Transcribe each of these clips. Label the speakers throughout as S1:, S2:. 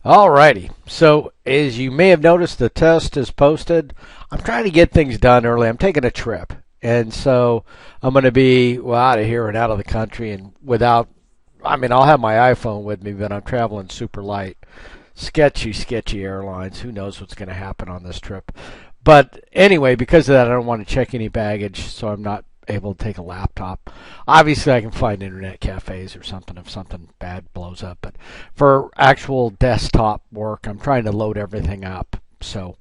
S1: Alrighty. So, as you may have noticed, the test is posted. I'm trying to get things done early. I'm taking a trip. And so I'm going to be out of here and out of the country and without, I'll have my iPhone with me, but I'm traveling super light. Sketchy airlines. Who knows what's going to happen on this trip? But anyway, because of that, I don't want to check any baggage, so I'm not able to take a laptop. Obviously, I can find internet cafes or something if something bad blows up. But for actual desktop work, I'm trying to load everything up. So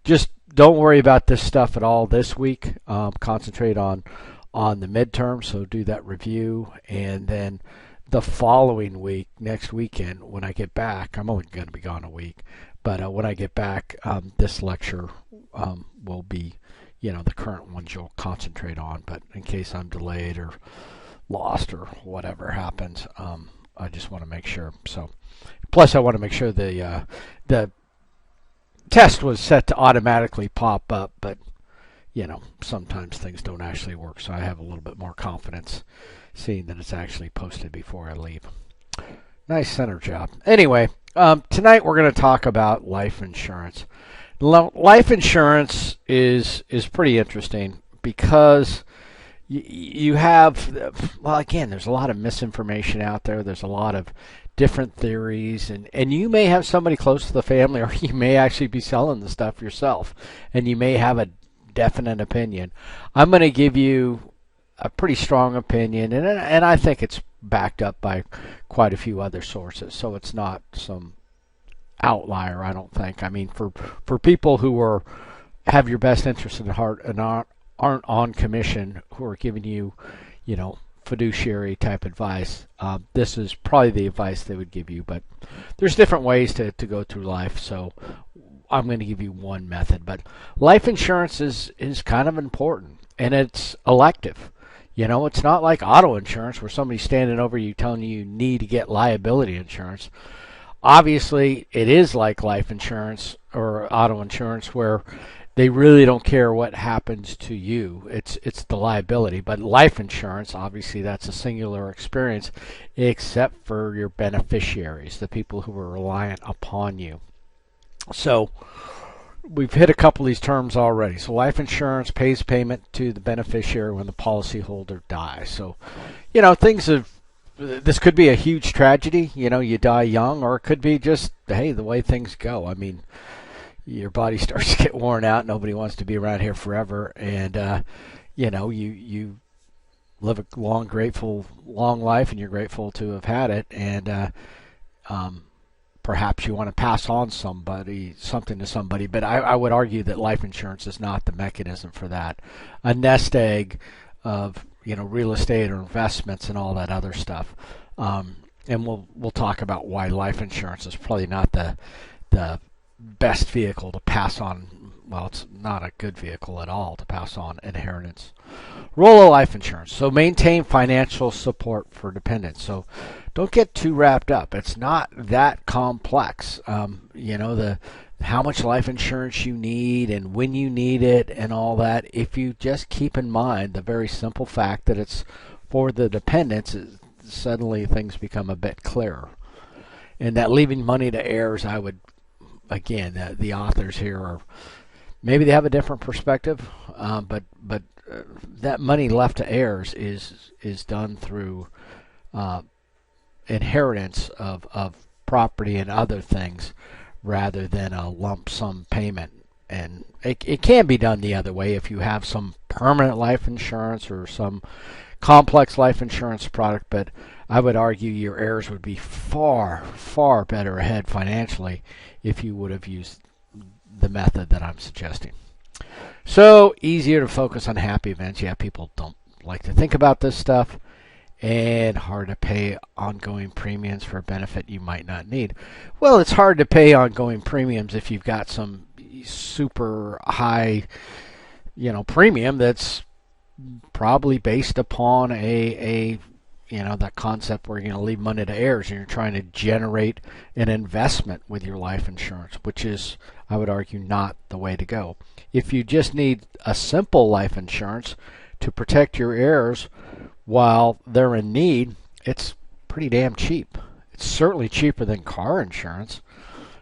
S1: just don't worry about this stuff at all this week. Concentrate on the midterm. So do that review, and then the following week, next weekend, when I get back, I'm only going to be gone a week. But when I get back, this lecture will be, the current ones you'll concentrate on. But in case I'm delayed or lost or whatever happens, I just want to make sure. So, plus I want to make sure the test was set to automatically pop up, but sometimes things don't actually work. So I have a little bit more confidence seeing that it's actually posted before I leave. Nice center job. Anyway, tonight we're going to talk about life insurance. Life insurance is pretty interesting because you have, well, again, there's a lot of misinformation out there. There's a lot of different theories, and you may have somebody close to the family, or you may actually be selling the stuff yourself, and you may have a definite opinion. I'm going to give you a pretty strong opinion, and I think it's backed up by quite a few other sources, so it's not some outlier, I don't think. For people who have your best interest at heart and aren't on commission, who are giving you, fiduciary type advice, this is probably the advice they would give you. But there's different ways to go through life, so I'm going to give you one method. But life insurance is kind of important, and it's elective. It's not like auto insurance where somebody's standing over you telling you need to get liability insurance. Obviously, it is like life insurance or auto insurance where they really don't care what happens to you. It's the liability. But life insurance, obviously, that's a singular experience, except for your beneficiaries, the people who are reliant upon you. So we've hit a couple of these terms already. So life insurance pays payment to the beneficiary when the policyholder dies. So, this could be a huge tragedy. You die young, or it could be just, hey, the way things go. Your body starts to get worn out. Nobody wants to be around here forever, and you live a long, grateful, long life, and you're grateful to have had it. And perhaps you want to pass on something to somebody. But I would argue that life insurance is not the mechanism for that. A nest egg of real estate or investments and all that other stuff. And we'll talk about why life insurance is probably not the best vehicle to pass on. Well, it's not a good vehicle at all to pass on inheritance. Role of life insurance. So maintain financial support for dependents. So don't get too wrapped up. It's not that complex. The how much life insurance you need and when you need it and all that. If you just keep in mind the very simple fact that it's for the dependents, suddenly things become a bit clearer. And that leaving money to heirs, I would, again, the authors here are, maybe they have a different perspective, but that money left to heirs is done through inheritance of property and other things rather than a lump sum payment. And it can be done the other way if you have some permanent life insurance or some complex life insurance product, but I would argue your heirs would be far, far better ahead financially if you would have used the method that I'm suggesting. So, easier to focus on happy events. Yeah, people don't like to think about this stuff. And hard to pay ongoing premiums for a benefit you might not need. Well, it's hard to pay ongoing premiums if you've got some super high, premium that's probably based upon that concept where you're going to leave money to heirs and you're trying to generate an investment with your life insurance, which is, I would argue, not the way to go. If you just need a simple life insurance to protect your heirs while they're in need, it's pretty damn cheap. It's certainly cheaper than car insurance.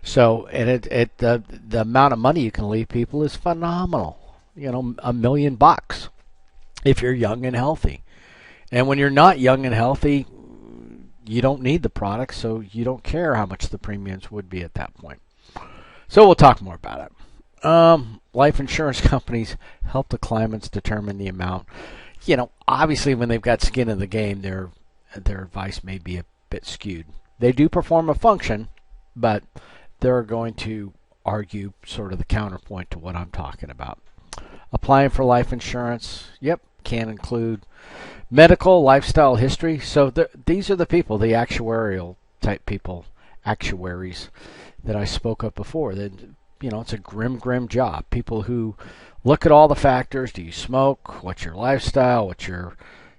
S1: So, and the amount of money you can leave people is phenomenal. $1 million if you're young and healthy. And when you're not young and healthy, you don't need the product, so you don't care how much the premiums would be at that point. So we'll talk more about it. Life insurance companies help the claimants determine the amount. Obviously when they've got skin in the game, their advice may be a bit skewed. They do perform a function, but they're going to argue sort of the counterpoint to what I'm talking about. Applying for life insurance, can include medical, lifestyle history. So these are the people, the actuarial type people, actuaries that I spoke of before. That it's a grim job. People who look at all the factors. Do you smoke? What's your lifestyle? What's your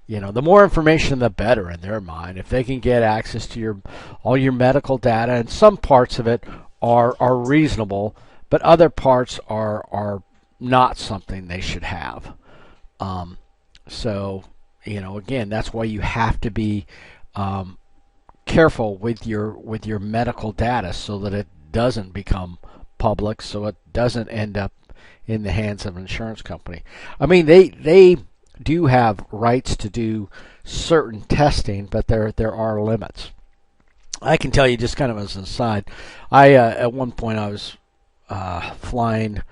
S1: the more information, the better in their mind. If they can get access to all your medical data, and some parts of it are reasonable, but other parts are not something they should have. So again, that's why you have to be careful with your medical data so that it doesn't become public, so it doesn't end up in the hands of an insurance company. I mean, they do have rights to do certain testing, but there are limits. I can tell you, just kind of as an aside, at one point I was flying,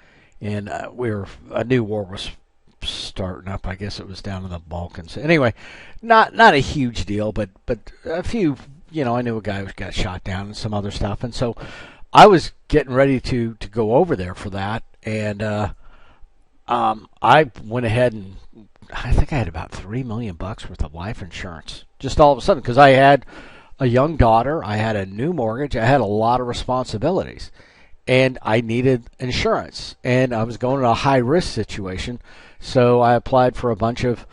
S1: and a new war was starting up. I guess it was down in the Balkans. Anyway, not a huge deal, but a few. I knew a guy who got shot down and some other stuff, and so I was getting ready to go over there for that, and I went ahead and I think I had about $3 million worth of life insurance just all of a sudden, because I had a young daughter, I had a new mortgage, I had a lot of responsibilities, and I needed insurance, and I was going in a high risk situation, so I applied for a bunch of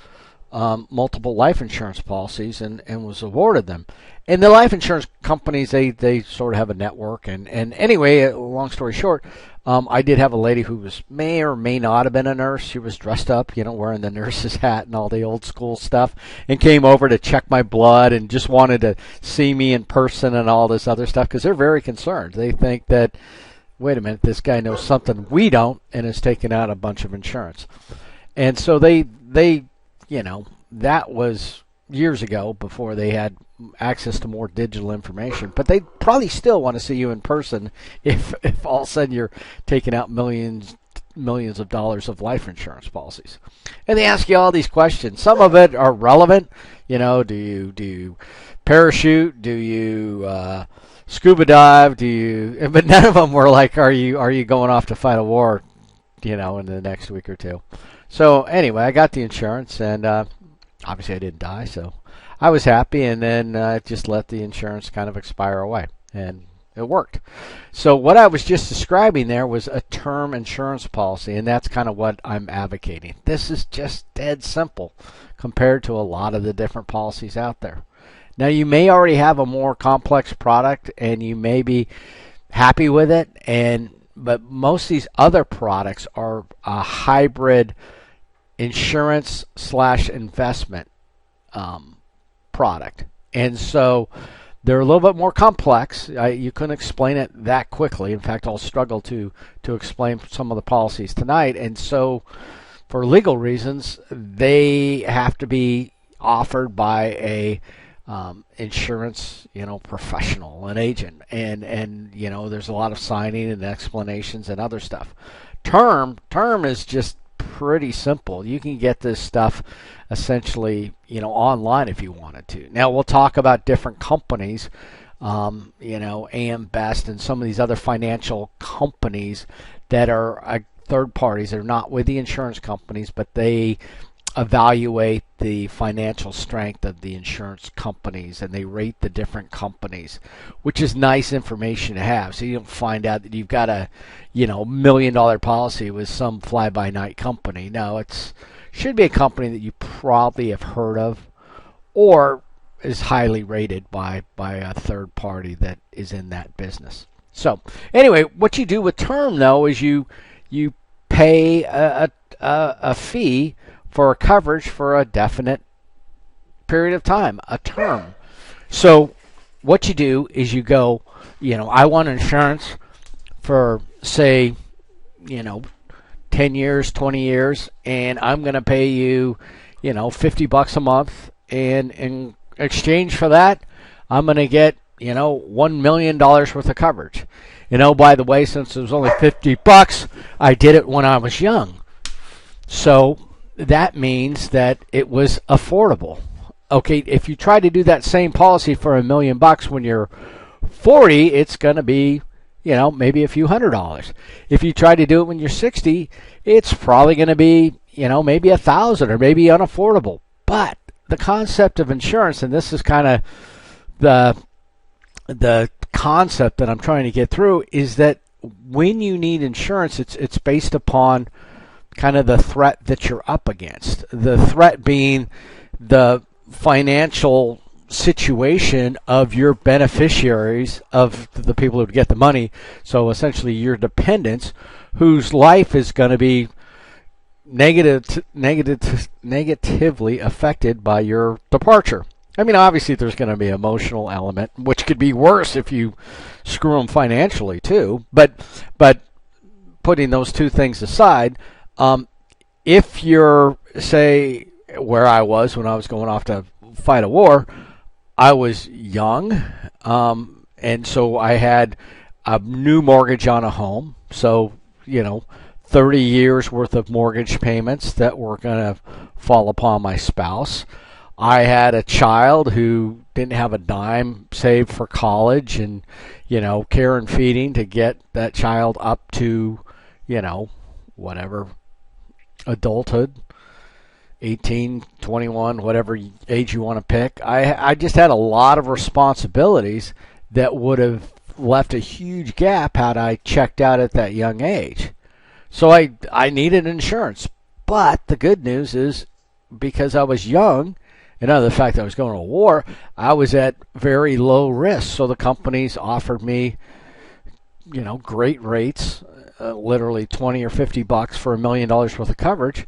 S1: multiple life insurance policies and was awarded them. And the life insurance companies, they sort of have a network. And anyway, long story short, I did have a lady who may or may not have been a nurse. She was dressed up, wearing the nurse's hat and all the old school stuff, and came over to check my blood and just wanted to see me in person and all this other stuff, because they're very concerned. They think that, wait a minute, this guy knows something we don't and has taken out a bunch of insurance. And so they that was years ago, before they had access to more digital information. But they probably still want to see you in person if all of a sudden you're taking out millions of dollars of life insurance policies. And they ask you all these questions. Some of it are relevant. Do you parachute? Do you scuba dive? But none of them were like, are you going off to fight a war, in the next week or two. So anyway, I got the insurance, and obviously I didn't die, so I was happy, and then just let the insurance kind of expire away, and it worked. So what I was just describing there was a term insurance policy, and that's kind of what I'm advocating. This is just dead simple compared to a lot of the different policies out there. Now, you may already have a more complex product, and you may be happy with it, but most of these other products are a hybrid insurance/investment product, and so they're a little bit more complex. You couldn't explain it that quickly. In fact, I'll struggle to explain some of the policies tonight, and so for legal reasons, they have to be offered by a insurance professional, an agent, and there's a lot of signing and explanations and other stuff. Term is just pretty simple. You can get this stuff essentially online if you wanted to. Now, we'll talk about different companies, AM Best and some of these other financial companies that are third parties. They're not with the insurance companies, but they evaluate the financial strength of the insurance companies, and they rate the different companies, which is nice information to have, so you don't find out that you've got a $1 million policy with some fly-by-night company. No, it should be a company that you probably have heard of or is highly rated by a third party that is in that business. So anyway, what you do with term, though, is you pay a fee for a coverage for a definite period of time, a term. So what you do is you go, I want insurance for, say, 10 years, 20 years, and I'm going to pay you, $50 a month, and in exchange for that, I'm going to get, $1 million worth of coverage. By the way, since it was only $50, I did it when I was young. So that means that it was affordable. Okay, if you try to do that same policy for $1 million when you're 40, it's going to be, maybe a few $100s. If you try to do it when you're 60, it's probably going to be, maybe $1,000 or maybe unaffordable. But the concept of insurance, and this is kind of the concept that I'm trying to get through, is that when you need insurance, it's based upon kind of the threat that you're up against. The threat being the financial situation of your beneficiaries, of the people who get the money. So essentially your dependents, whose life is going to be negatively affected by your departure. I mean, obviously there's going to be an emotional element, which could be worse if you screw them financially too. But putting those two things aside, if you're, say, where I was when I was going off to fight a war, I was young, and so I had a new mortgage on a home. So, 30 years worth of mortgage payments that were going to fall upon my spouse. I had a child who didn't have a dime saved for college, and, care and feeding to get that child up to, whatever, adulthood. 18, 21, whatever age you want to pick. I just had a lot of responsibilities that would have left a huge gap had I checked out at that young age. So I needed insurance. But the good news is, because I was young, and other the fact that I was going to war, I was at very low risk. So the companies offered me, great rates, literally $20 or $50 for $1 million worth of coverage,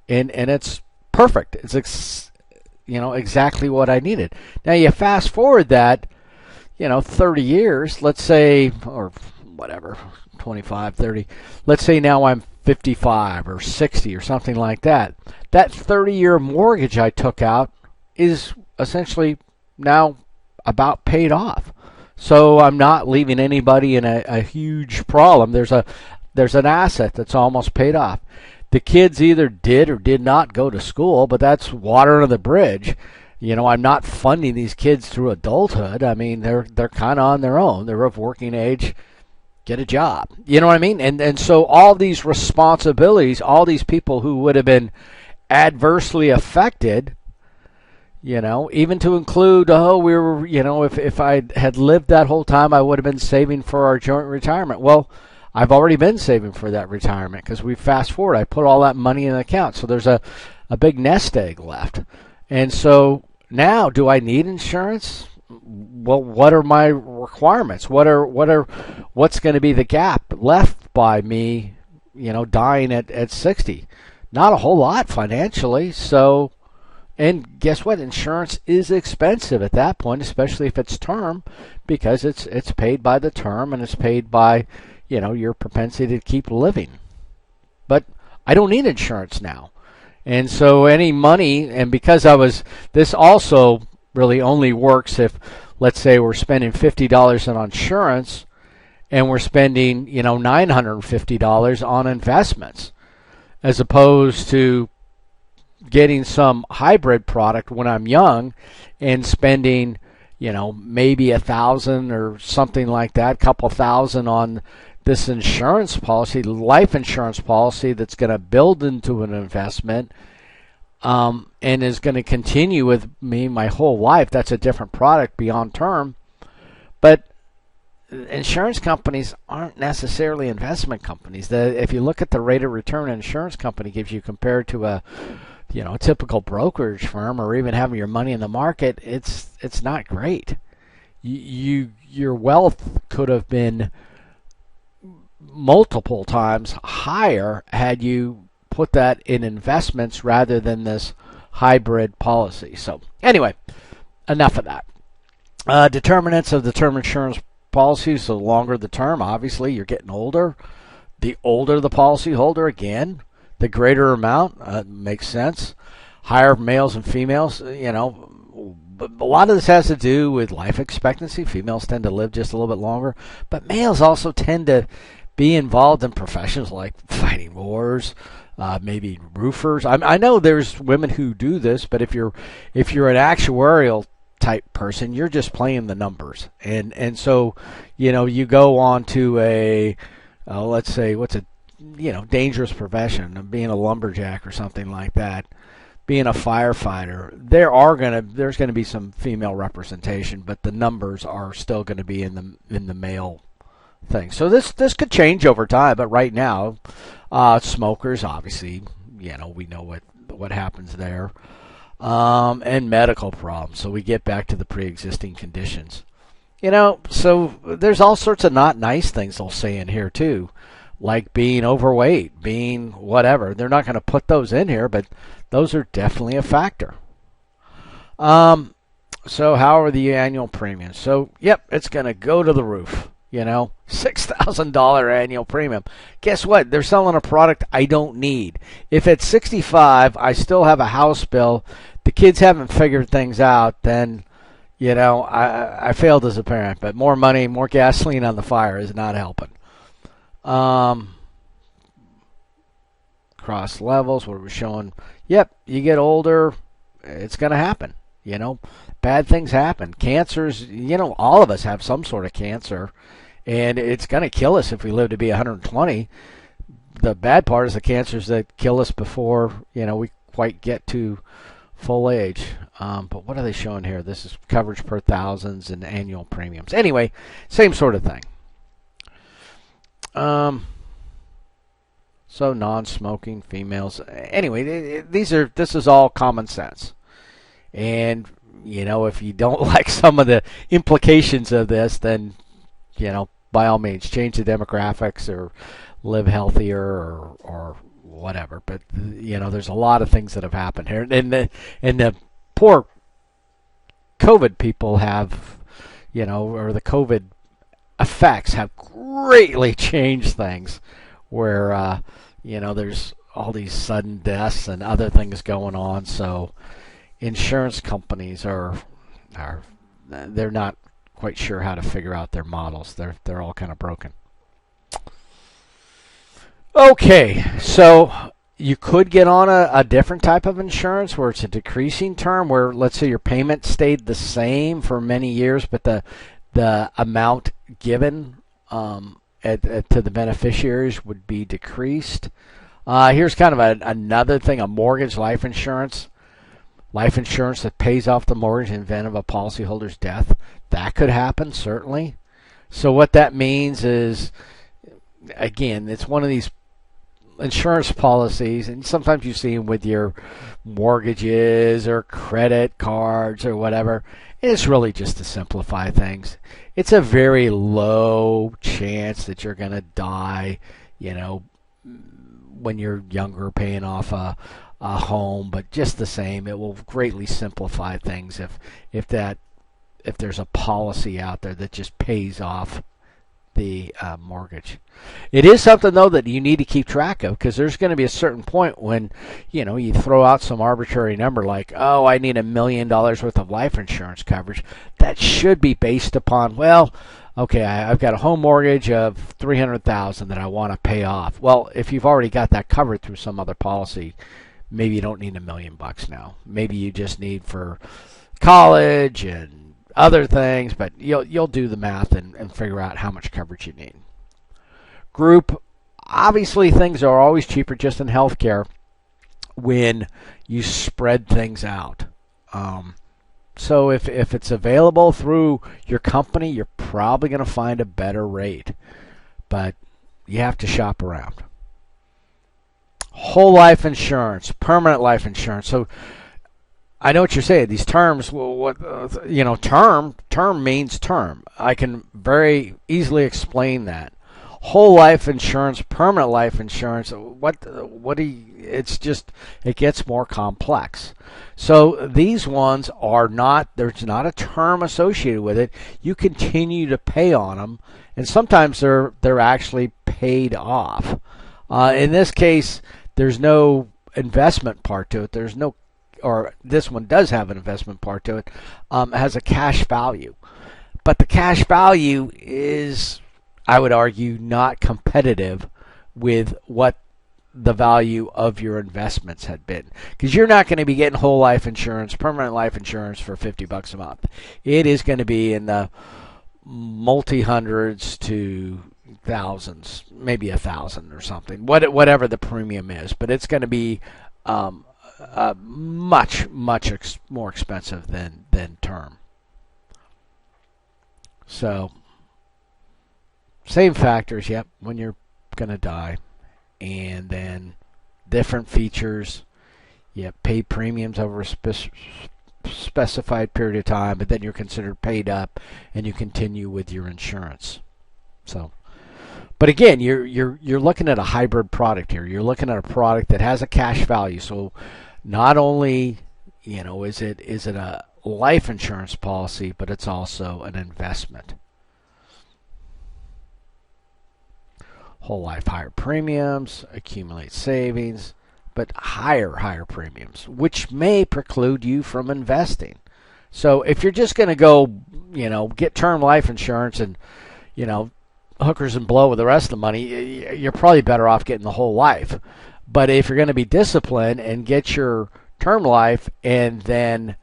S1: and it's perfect. It's exactly what I needed. Now you fast forward that, 30 years, let's say, or whatever, 25, 30. Let's say now I'm 55 or 60 or something like that. That 30-year mortgage I took out is essentially now about paid off. So I'm not leaving anybody in a huge problem. There's an asset that's almost paid off. The kids either did or did not go to school, but that's water under the bridge. I'm not funding these kids through adulthood. I mean, they're kind of on their own. They're of working age. Get a job. You know what I mean? And so all these responsibilities, all these people who would have been adversely affected, even to include, we were, if I had lived that whole time, I would have been saving for our joint retirement. Well, I've already been saving for that retirement because we fast forward. I put all that money in an account. So there's a big nest egg left. And so now, do I need insurance? Well, what are my requirements? What's going to be the gap left by me, dying at 60? Not a whole lot financially. So, and guess what? Insurance is expensive at that point, especially if it's term, because it's paid by the term and it's paid by your propensity to keep living. But I don't need insurance now. And so any money, and because this also really only works if, let's say, we're spending $50 on insurance and we're spending, $950 on investments, as opposed to getting some hybrid product when I'm young and spending, maybe $1,000 or something like that, couple thousand on this insurance policy, life insurance policy that's going to build into an investment, and is going to continue with me my whole life. That's a different product beyond term. But insurance companies aren't necessarily investment companies. If you look at the rate of return an insurance company gives you compared to a typical brokerage firm, or even having your money in the market, it's not great. Your wealth could have been multiple times higher had you put that in investments rather than this hybrid policy. So anyway, enough of that. Determinants of the term insurance policies, the longer the term. Obviously, you're getting older. The older the policyholder, again, the greater amount. Makes sense. Higher males and females, But a lot of this has to do with life expectancy. Females tend to live just a little bit longer. But males also tend to be involved in professions like fighting wars, maybe roofers. I know there's women who do this, but if you're an actuarial type person, you're just playing the numbers. And so, you go on to a, let's say, what's a, dangerous profession of being a lumberjack or something like that, being a firefighter. There's gonna be some female representation, but the numbers are still going to be in the male thing. So this could change over time, but right now, smokers, obviously, we know what happens there, and medical problems. So we get back to the pre-existing conditions. So there's all sorts of not nice things they'll say in here too, like being overweight, being whatever. They're not going to put those in here, but those are definitely a factor. So how are the annual premiums? So, yep, it's going to go to the roof. $6,000 annual premium. Guess what? They're selling a product I don't need. If at 65 I still have a house bill, the kids haven't figured things out, then I failed as a parent. But more money, more gasoline on the fire is not helping. Cross levels, what we're showing. Yep, you get older, it's going to happen. Bad things happen. Cancers, all of us have some sort of cancer, and it's going to kill us if we live to be 120. The bad part is the cancers that kill us before, we quite get to full age. But what are they showing here? This is coverage per thousands and annual premiums. Anyway, same sort of thing. So non-smoking females. Anyway, this is all common sense. And, if you don't like some of the implications of this, then, by all means, change the demographics or live healthier or whatever. But, there's a lot of things that have happened here. And the poor COVID people have, or the COVID effects have greatly changed things where, there's all these sudden deaths and other things going on. So insurance companies they're not quite sure how to figure out their models. They're all kind of broken. Okay, so you could get on a different type of insurance where it's a decreasing term, where let's say your payment stayed the same for many years, but the amount given to the beneficiaries would be decreased. Here's kind of another thing: a mortgage life insurance that pays off the mortgage in the event of a policyholder's death. That could happen, certainly. So what that means is, again, it's one of these insurance policies, and sometimes you see them with your mortgages or credit cards or whatever. And it's really just to simplify things. It's a very low chance that you're going to die, when you're younger, paying off a home, but just the same, it will greatly simplify things if there's a policy out there that just pays off the mortgage. It is something, though, that you need to keep track of, because there's going to be a certain point when you throw out some arbitrary number like, oh, I need $1 million worth of life insurance coverage. That should be based upon, well, okay, I've got a home mortgage of $300,000 that I want to pay off. Well, if you've already got that covered through some other policy, maybe you don't need $1 million now. Maybe you just need for college and other things, but you'll do the math and figure out how much coverage you need. Group, obviously things are always cheaper just in healthcare when you spread things out. So if it's available through your company, you're probably going to find a better rate, but you have to shop around. Whole life insurance, permanent life insurance. So I know what you're saying. These terms, term means term. I can very easily explain that. whole life insurance, permanent life insurance, it's just, it gets more complex. So these ones are not, there's not a term associated with it. You continue to pay on them, and sometimes they're actually paid off. In this case, there's no investment part to it. There's no, or this one does have an investment part to it. It has a cash value. But the cash value is, I would argue, not competitive with what the value of your investments had been. Because you're not going to be getting whole life insurance, permanent life insurance for $50 a month. It is going to be in the multi-hundreds to thousands, maybe 1,000 or something, whatever the premium is. But it's going to be much more expensive than term. So, same factors, yep, when you're going to die. And then different features. You pay premiums over a specified period of time, but then you're considered paid up and you continue with your insurance. So, but again, you're looking at a hybrid product here. You're looking at a product that has a cash value. So not only, is it a life insurance policy, but it's also an investment. Whole life, higher premiums, accumulate savings, but higher premiums, which may preclude you from investing. So if you're just going to go, get term life insurance and, hookers and blow with the rest of the money, you're probably better off getting the whole life. But if you're going to be disciplined and get your term life and then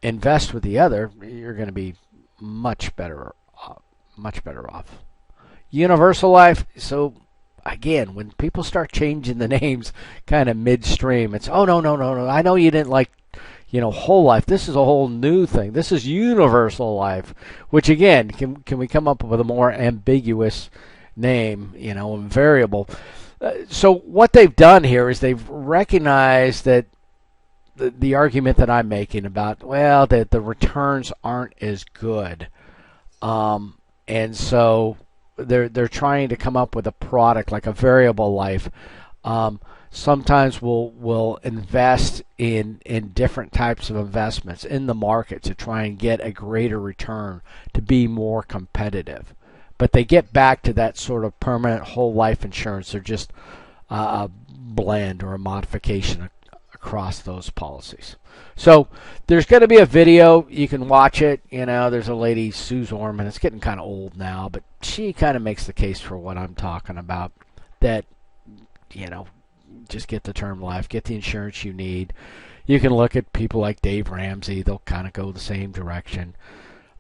S1: invest with the other, you're going to be much better off. Universal life. So again, when people start changing the names kind of midstream, it's no. I know you didn't like, whole life. This is a whole new thing. This is universal life, which again, can we come up with a more ambiguous name, and variable? So what they've done here is they've recognized that the argument that I'm making about, that the returns aren't as good, and so they're trying to come up with a product like a variable life. Sometimes we'll invest in different types of investments in the market to try and get a greater return, to be more competitive. But they get back to that sort of permanent whole life insurance. They're just a blend or a modification across those policies. So there's going to be a video. You can watch it. There's a lady, Sue Zorman. It's getting kind of old now, but she kind of makes the case for what I'm talking about, that, just get the term life, get the insurance you need. You can look at people like Dave Ramsey. They'll kind of go the same direction.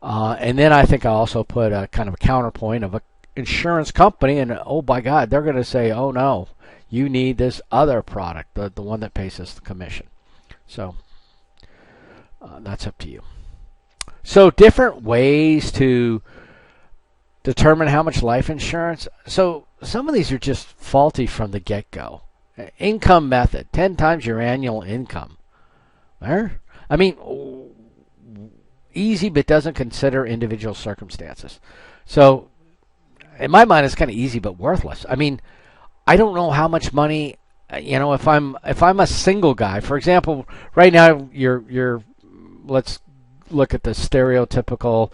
S1: And then I think I also put a kind of a counterpoint of an insurance company, and oh my God, they're going to say, oh no, you need this other product, the one that pays us the commission. So that's up to you. So different ways to determine how much life insurance. So some of these are just faulty from the get-go. Income method, 10 times your annual income. I mean, easy, but doesn't consider individual circumstances. So in my mind, it's kind of easy but worthless. I mean, I don't know how much money, if I'm a single guy, for example, right now let's look at the stereotypical,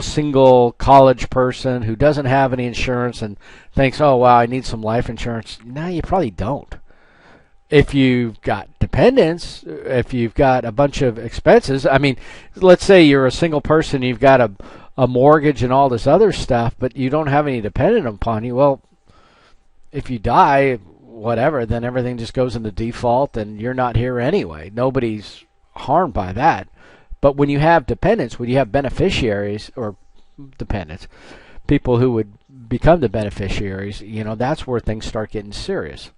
S1: single college person who doesn't have any insurance and thinks, oh wow, I need some life insurance. No, you probably don't. If you've got dependents, if you've got a bunch of expenses, I mean, let's say you're a single person, you've got a mortgage and all this other stuff, but you don't have any dependent upon you. Well, if you die, whatever, then everything just goes into default and you're not here anyway. Nobody's harmed by that. But when you have dependents, when you have beneficiaries or dependents, people who would become the beneficiaries, that's where things start getting serious.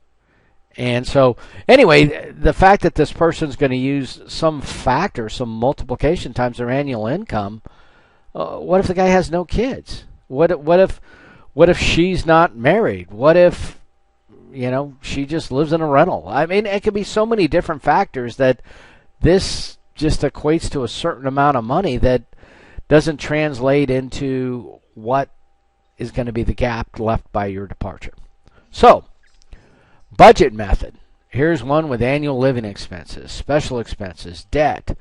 S1: And so, anyway, the fact that this person's going to use some factor, some multiplication times their annual income, what if the guy has no kids? What if she's not married? What if, she just lives in a rental? I mean, it could be so many different factors that this just equates to a certain amount of money that doesn't translate into what is going to be the gap left by your departure. So, budget method. Here's one with annual living expenses, special expenses, debt,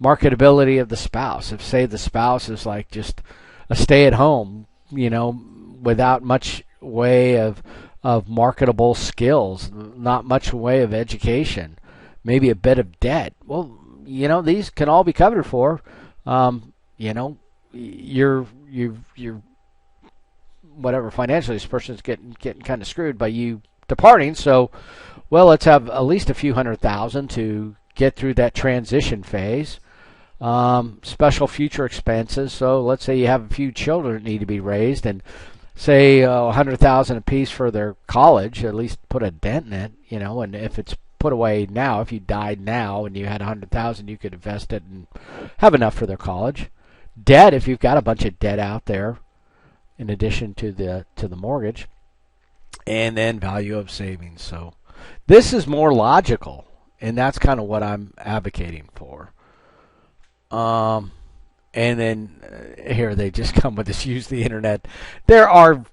S1: marketability of the spouse. If, say, the spouse is like just a stay-at-home, without much way of marketable skills, not much way of education, maybe a bit of debt. Well, these can all be covered for. You're whatever financially, this person's getting kind of screwed by you departing. So, well, let's have at least a few $100,000 to get through that transition phase. Special future expenses. So let's say you have a few children that need to be raised, and say $100,000 apiece for their college. At least put a dent in it, And if it's put away now, if you died now and you had $100,000, you could invest it and have enough for their college. Debt, if you've got a bunch of debt out there, in addition to the mortgage, and then value of savings. So this is more logical, and that's kind of what I'm advocating for. And then here they just come with this: use the internet. There are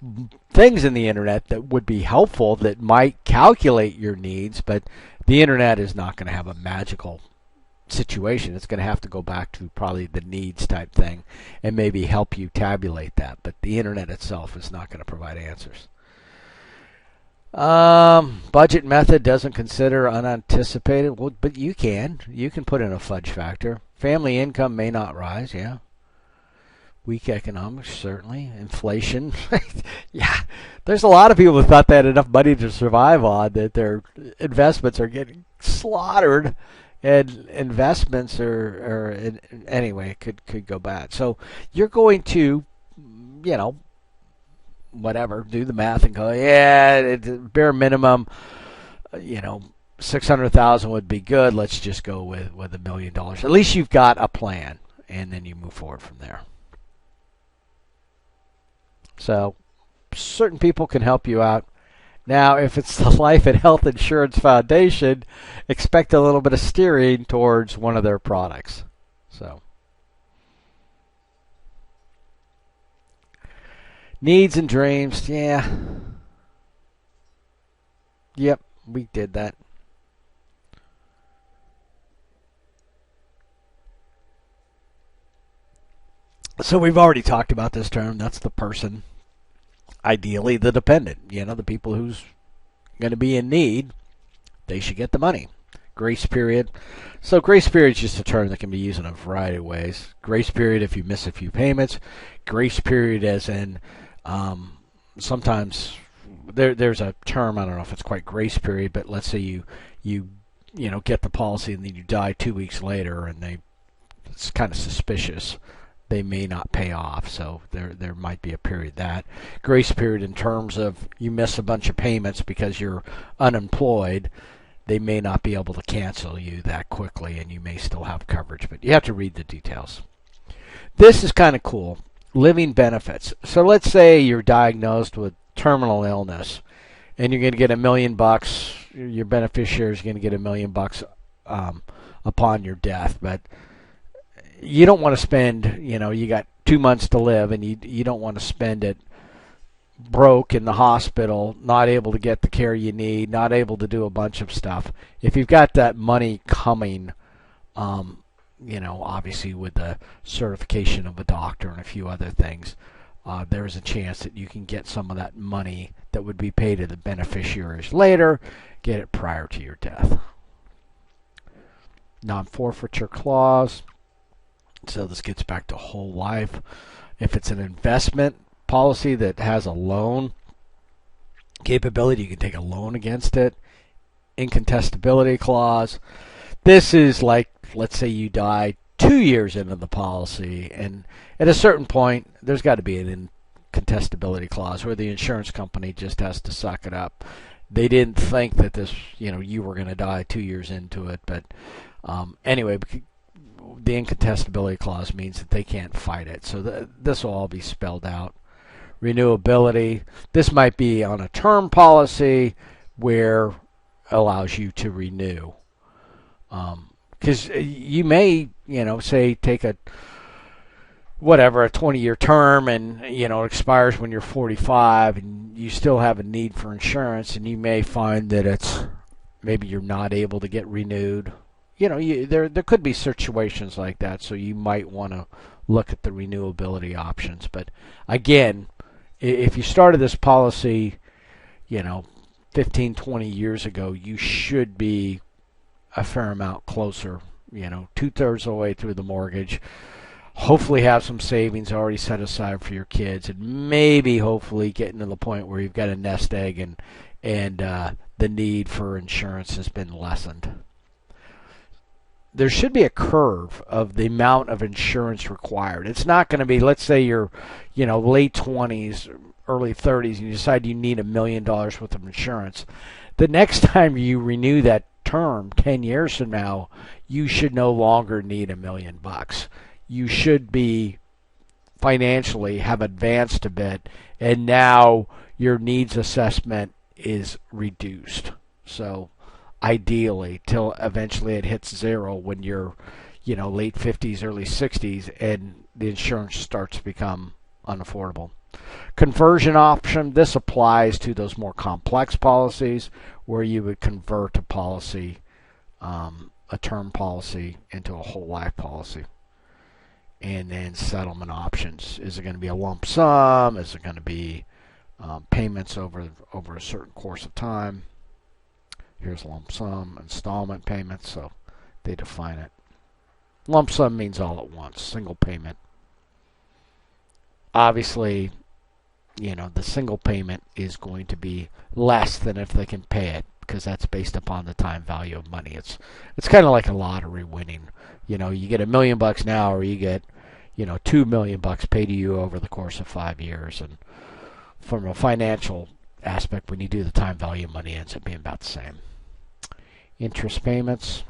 S1: things in the internet that would be helpful that might calculate your needs, but the internet is not going to have a magical situation. It's going to have to go back to probably the needs type thing and maybe help you tabulate that. But the internet itself is not going to provide answers. Budget method doesn't consider unanticipated. Well, but you can put in a fudge factor. Family income may not rise. Yeah. Weak economics, certainly. Inflation. Yeah. There's a lot of people who thought they had enough money to survive on, that their investments are getting slaughtered. And investments are anyway, could go bad. So you're going to, whatever, do the math and go, yeah, bare minimum, $600,000 would be good. Let's just go with $1 million. At least you've got a plan, and then you move forward from there. So certain people can help you out. Now, if it's the Life and Health Insurance Foundation, expect a little bit of steering towards one of their products. So, needs and dreams, yeah. Yep, we did that. So we've already talked about this term. That's the person. Ideally, the dependent, the people who's going to be in need, they should get the money. Grace period. So grace period is just a term that can be used in a variety of ways. Grace period if you miss a few payments. Grace period as in sometimes there's a term, I don't know if it's quite grace period, but let's say you get the policy and then you die 2 weeks later, and it's kind of suspicious. They may not pay off, so there might be a period. That grace period in terms of you miss a bunch of payments because you're unemployed, they may not be able to cancel you that quickly, and you may still have coverage, but you have to read the details. This is kind of cool. Living benefits. So let's say you're diagnosed with terminal illness, and you're going to get $1 million. Your beneficiary is going to get $1 million upon your death, but you don't want to spend, you got 2 months to live, and you don't want to spend it broke in the hospital, not able to get the care you need, not able to do a bunch of stuff. If you've got that money coming, obviously with the certification of a doctor and a few other things, there's a chance that you can get some of that money that would be paid to the beneficiaries later, get it prior to your death. Non-forfeiture clause. So this gets back to whole life. If it's an investment policy that has a loan capability, you can take a loan against it. Incontestability clause. This is like, let's say you die 2 years into the policy, and at a certain point, there's got to be an incontestability clause where the insurance company just has to suck it up. They didn't think that this, you were going to die 2 years into it, but anyway, the incontestability clause means that they can't fight it. So this will all be spelled out. Renewability. This might be on a term policy where it allows you to renew. Because you may, say take a whatever, a 20-year term, and it expires when you're 45, and you still have a need for insurance, and you may find that maybe you're not able to get renewed. There could be situations like that, so you might want to look at the renewability options. But again, if you started this policy, 15, 20 years ago, you should be a fair amount closer, 2/3 of the way through the mortgage. Hopefully have some savings already set aside for your kids, and maybe hopefully getting to the point where you've got a nest egg, and the need for insurance has been lessened. There should be a curve of the amount of insurance required. It's not going to be, let's say you're, late 20s, early 30s, and you decide you need $1 million worth of insurance. The next time you renew that term, 10 years from now, you should no longer need $1 million. You should be financially have advanced a bit, and now your needs assessment is reduced. So ideally, till eventually it hits zero when you're, late 50s, early 60s, and the insurance starts to become unaffordable. Conversion option, this applies to those more complex policies where you would convert a policy, a term policy, into a whole life policy. And then settlement options. Is it going to be a lump sum? Is it going to be payments over a certain course of time? Here's lump sum, installment payments, so they define it. Lump sum means all at once, single payment. Obviously, the single payment is going to be less than if they can pay it, because that's based upon the time value of money. It's kind of like a lottery winning. You get $1 million now, or you get, $2 million paid to you over the course of 5 years. And from a financial aspect, when you do the time value of money, it ends up being about the same. Interest payments,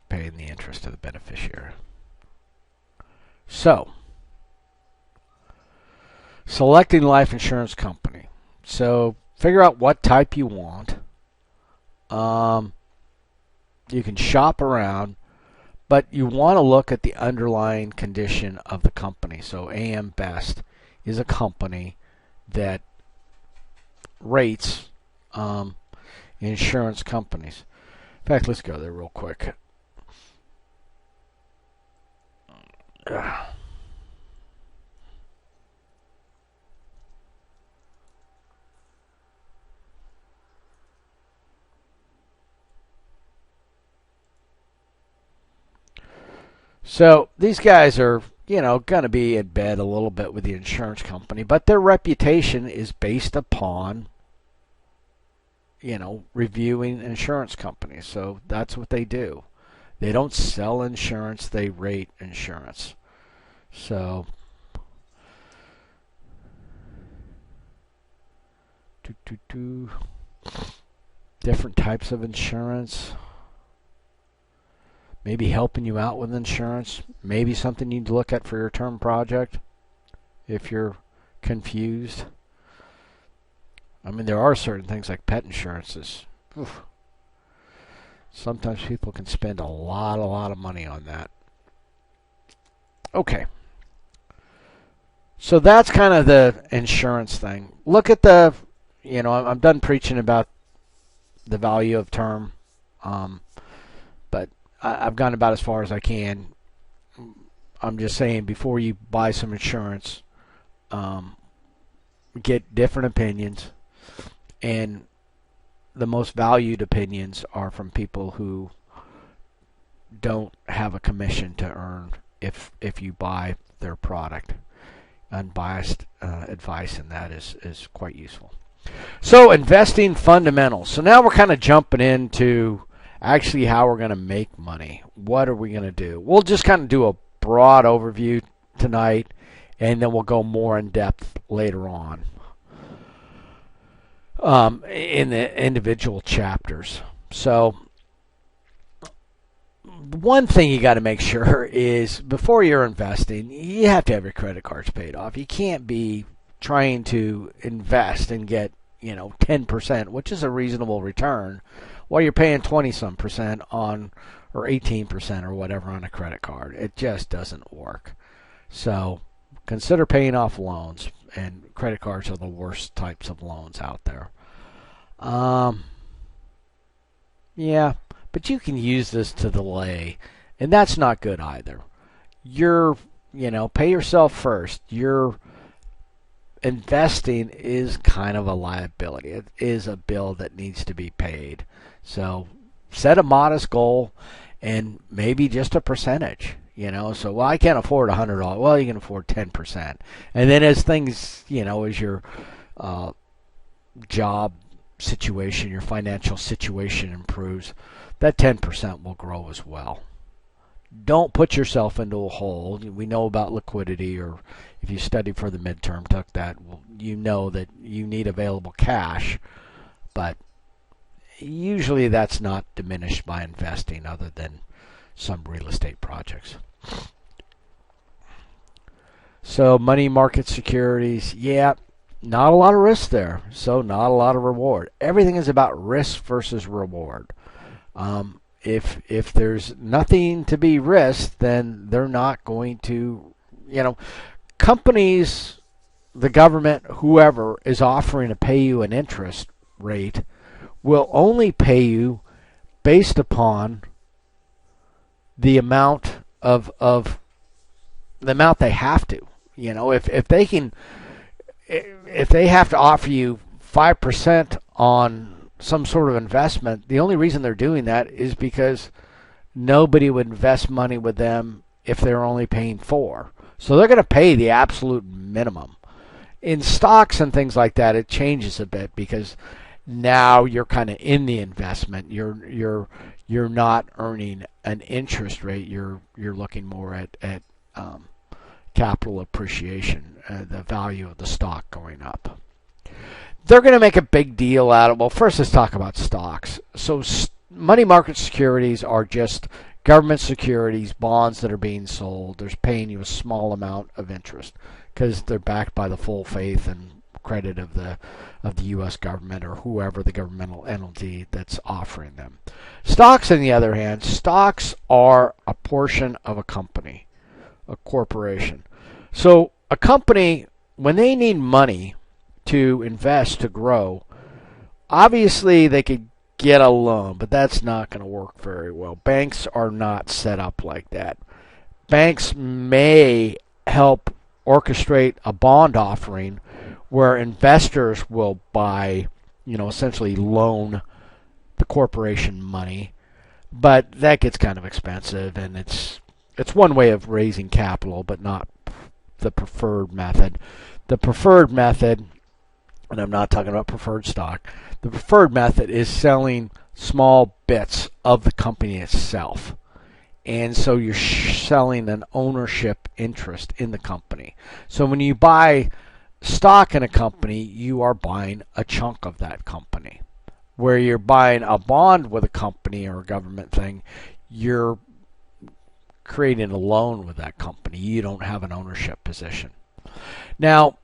S1: paying the interest to the beneficiary. So, selecting life insurance company. So, figure out what type you want. You can shop around, but you want to look at the underlying condition of the company. So AM Best is a company that rates insurance companies. In fact, let's go there real quick. So these guys are, going to be in bed a little bit with the insurance company, but their reputation is based upon, reviewing insurance companies. So that's what they do. They don't sell insurance, they rate insurance. So different types of insurance. Maybe helping you out with insurance. Maybe something you need to look at for your term project if you're confused. I mean, there are certain things like pet insurances. Oof. Sometimes people can spend a lot of money on that. Okay. So that's kind of the insurance thing. Look at the, I'm done preaching about the value of term, but I've gone about as far as I can. I'm just saying, before you buy some insurance, get different opinions, and the most valued opinions are from people who don't have a commission to earn if you buy their product. Unbiased advice in that is quite useful. So, investing fundamentals. So now we're kind of jumping into actually how we're going to make money. What are we going to do? We'll just kind of do a broad overview tonight, and then we'll go more in depth later on in the individual chapters. So one thing you got to make sure is, before you're investing, you have to have your credit cards paid off. You can't be trying to invest and get 10%, which is a reasonable return, while you're paying 20-some% on or 18% or whatever on a credit card. It just doesn't work. So consider paying off loans, and credit cards are the worst types of loans out there. Yeah, but you can use this to delay, and that's not good either. Pay yourself first. Your investing is kind of a liability. It is a bill that needs to be paid. So set a modest goal and maybe just a percentage. So, well, I can't afford $100. Well, you can afford 10%. And then as things, as your job situation, your financial situation improves, that 10% will grow as well. Don't put yourself into a hole. We know about liquidity, or if you studied for the midterm, took that, well, you know that you need available cash, but usually that's not diminished by investing other than some real estate projects. So money market securities, yeah, not a lot of risk there, so not a lot of reward. Everything is about risk versus reward. If there's nothing to be risked, then they're not going to, companies, the government, whoever is offering to pay you an interest rate will only pay you based upon the amount of the amount they have to. If they have to offer you 5% on some sort of investment, the only reason they're doing that is because nobody would invest money with them if they're only paying 4. So they're going to pay the absolute minimum. In stocks and things like that, it changes a bit because now you're kind of in the investment. You're not earning an interest rate. You're looking more at capital appreciation, the value of the stock going up. They're going to make a big deal out of, well, first let's talk about stocks. So money market securities are just government securities, bonds that are being sold. They're paying you a small amount of interest because they're backed by the full faith and credit of the U.S. government or whoever the governmental entity that's offering them. Stocks, on the other hand, stocks are a portion of a company, a corporation. So a company, when they need money to invest, to grow, obviously they could get a loan, but that's not going to work very well. Banks are not set up like that. Banks may help orchestrate a bond offering where investors will buy, essentially loan the corporation money, but that gets kind of expensive, and it's one way of raising capital, but not the preferred method. The preferred method, and I'm not talking about preferred stock, the preferred method is selling small bits of the company itself. And so you're selling an ownership interest in the company. So when you buy stock in a company, you are buying a chunk of that company. Where you're buying a bond with a company or a government thing, you're creating a loan with that company. You don't have an ownership position. Now,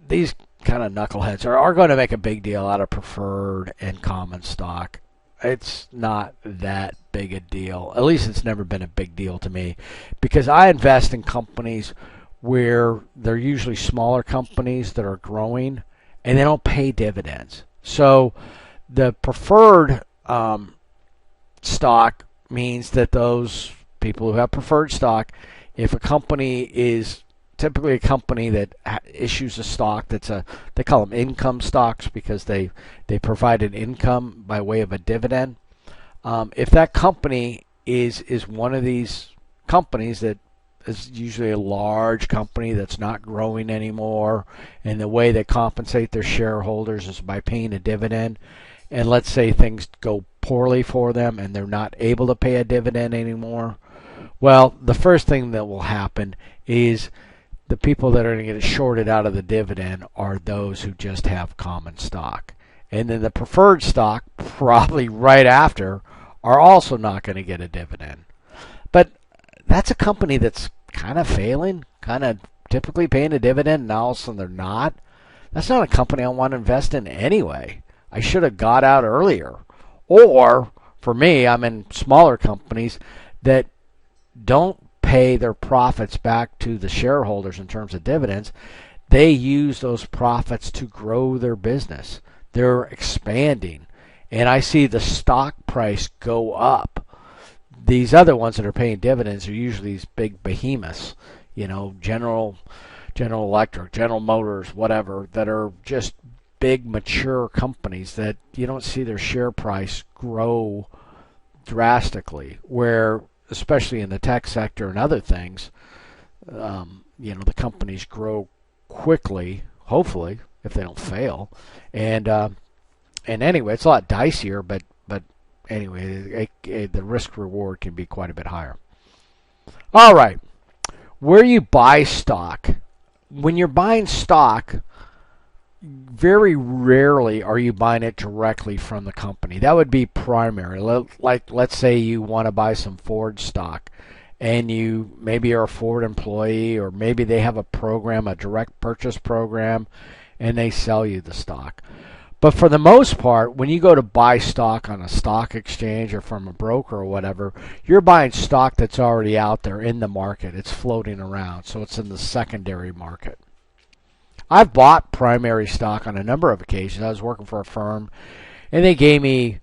S1: these kind of knuckleheads are going to make a big deal out of preferred and common stock. It's not that big a deal. At least it's never been a big deal to me, because I invest in companies where they're usually smaller companies that are growing and they don't pay dividends. So the preferred stock means that those people who have preferred stock, if a company is typically a company that issues a stock they call them income stocks because they provide an income by way of a dividend. If that company is one of these companies that is usually a large company that's not growing anymore, and the way they compensate their shareholders is by paying a dividend, and let's say things go poorly for them and they're not able to pay a dividend anymore, well, the first thing that will happen is the people that are going to get shorted out of the dividend are those who just have common stock. And then the preferred stock, probably right after, are also not going to get a dividend. But that's a company that's kind of failing, kind of typically paying a dividend, and all of a sudden they're not. That's not a company I want to invest in anyway. I should have got out earlier. Or for me, I'm in smaller companies that don't pay their profits back to the shareholders in terms of dividends. They use those profits to grow their business. They're expanding. And I see the stock price go up. These other ones that are paying dividends are usually these big behemoths, General Electric, General Motors, whatever, that are just big mature companies that you don't see their share price grow drastically, where especially in the tech sector and other things, the companies grow quickly, hopefully, if they don't fail. And anyway, it's a lot dicier, but anyway, the risk reward can be quite a bit higher. All right, where you buy stock. When you're buying stock, very rarely are you buying it directly from the company. That would be primary. Like, let's say you want to buy some Ford stock, and you maybe are a Ford employee, or maybe they have a program, a direct purchase program, and they sell you the stock. But for the most part, when you go to buy stock on a stock exchange or from a broker or whatever, you're buying stock that's already out there in the market. It's floating around, so it's in the secondary market. I've bought primary stock on a number of occasions. I was working for a firm, and they gave me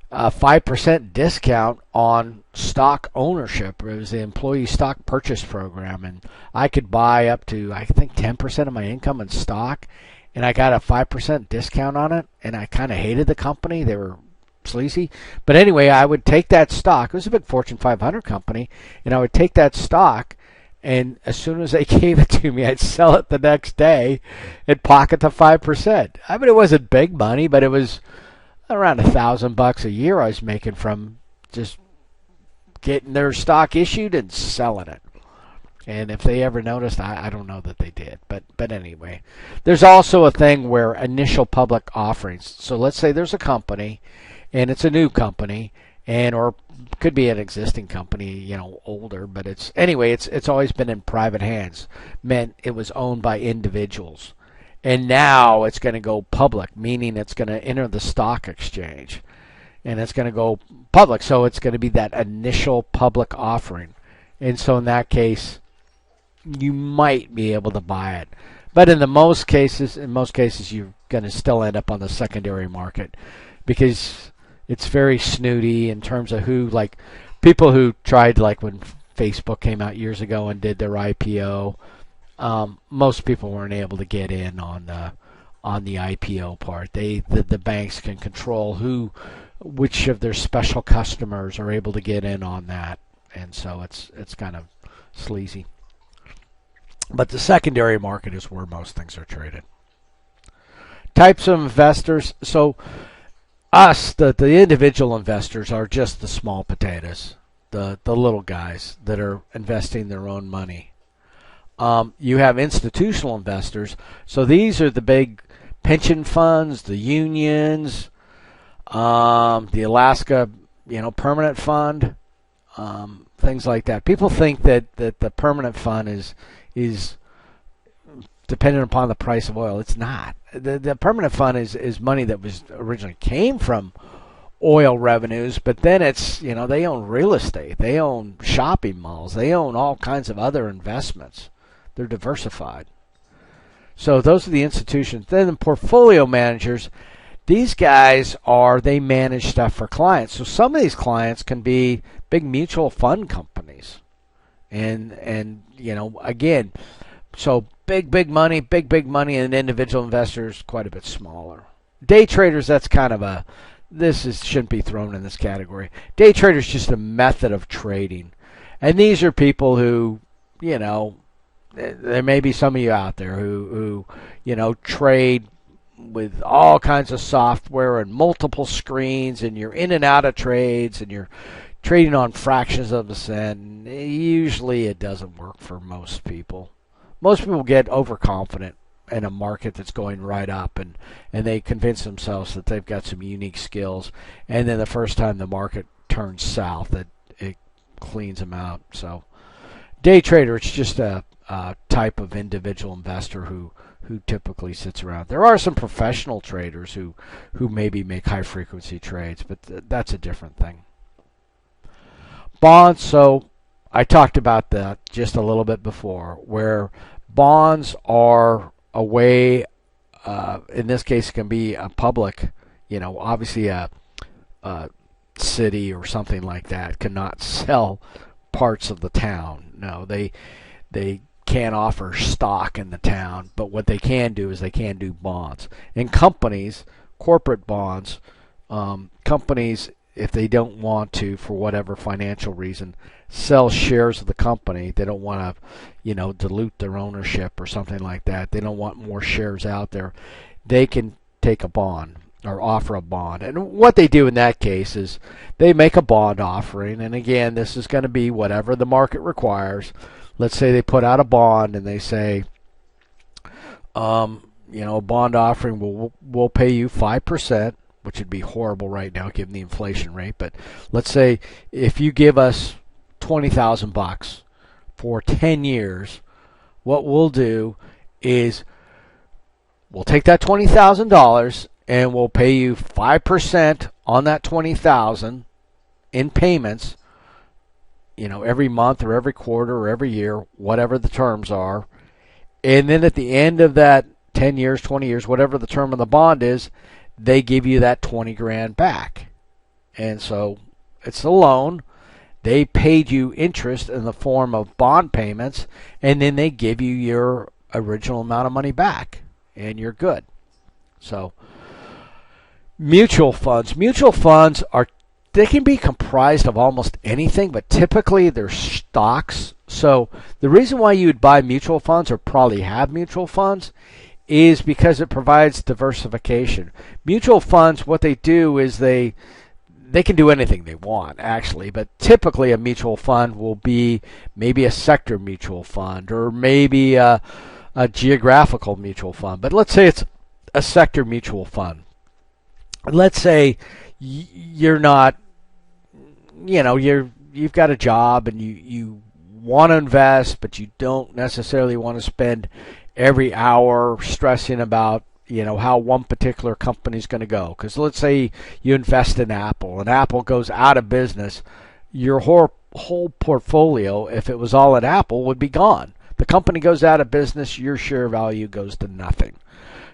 S1: a 5% discount on stock ownership. It was the employee stock purchase program, and I could buy up to, I think, 10% of my income in stock, and I got a 5% discount on it, and I kind of hated the company. They were sleazy. But anyway, I would take that stock. It was a big Fortune 500 company, and I would take that stock, and as soon as they gave it to me, I'd sell it the next day and pocket the 5%. I mean, it wasn't big money, but it was around $1,000 a year I was making from just getting their stock issued and selling it. And if they ever noticed, I don't know that they did. But anyway, there's also a thing where initial public offerings. So let's say there's a company, and it's a new company, or could be an existing company, older. But it's always been in private hands. Meant it was owned by individuals, and now it's going to go public, meaning it's going to enter the stock exchange, and it's going to go public. So it's going to be that initial public offering, and so in that case, you might be able to buy it. But in most cases, you're going to still end up on the secondary market, because it's very snooty in terms of like people who tried, like when Facebook came out years ago and did their IPO. Most people weren't able to get in on the IPO part. The banks can control which of their special customers are able to get in on that, and so it's kind of sleazy. But the secondary market is where most things are traded. Types of investors. So the individual investors are just the small potatoes, the little guys that are investing their own money. You have institutional investors. So these are the big pension funds, the unions, the Alaska, permanent fund, things like that. People think that the permanent fund is dependent upon the price of oil. It's not. The permanent fund is money that was originally came from oil revenues, but then it's, they own real estate, they own shopping malls, they own all kinds of other investments. They're diversified. So those are the institutions. Then the portfolio managers, these guys they manage stuff for clients. So some of these clients can be big mutual fund companies. And again, so big money, and individual investors quite a bit smaller. Day traders, that's kind of shouldn't be thrown in this category. Day traders just a method of trading. And these are people who, there may be some of you out there who trade with all kinds of software and multiple screens, and you're in and out of trades, and you're trading on fractions of a cent. Usually it doesn't work for most people. Most people get overconfident in a market that's going right up, and they convince themselves that they've got some unique skills, and then the first time the market turns south, it cleans them out. So day trader, it's just a type of individual investor who typically sits around. There are some professional traders who maybe make high frequency trades, but that's a different thing. Bonds, so I talked about that just a little bit before, where bonds are a way, in this case, it can be a public, obviously a city or something like that cannot sell parts of the town. No, they can't offer stock in the town, but what they can do is they can do bonds. And companies, corporate bonds, companies, if they don't want to, for whatever financial reason, sell shares of the company, they don't want to, dilute their ownership or something like that. They don't want more shares out there. They can take a bond or offer a bond. And what they do in that case is they make a bond offering. And again, this is going to be whatever the market requires. Let's say they put out a bond and they say, a bond offering will pay you 5%, which would be horrible right now given the inflation rate. But let's say if you give us $20,000 for 10 years, what we'll do is we'll take that $20,000 and we'll pay you 5% on that $20,000 in payments, every month or every quarter or every year, whatever the terms are. And then at the end of that 10 years, 20 years, whatever the term of the bond is, they give you that 20 grand back. And so it's a loan. They paid you interest in the form of bond payments, and then they give you your original amount of money back, and you're good. So mutual funds. Mutual funds they can be comprised of almost anything, but typically they're stocks. So the reason why you would buy mutual funds or probably have mutual funds is because it provides diversification. Mutual funds, what they do is they can do anything they want, actually, but typically a mutual fund will be maybe a sector mutual fund or maybe a geographical mutual fund. But let's say it's a sector mutual fund. Let's say you're not, you've got a job and you want to invest, but you don't necessarily want to spend every hour stressing about how one particular company is going to go. Because let's say you invest in Apple and Apple goes out of business, your whole portfolio, if it was all at Apple, would be gone. The company goes out of business, your share value goes to nothing.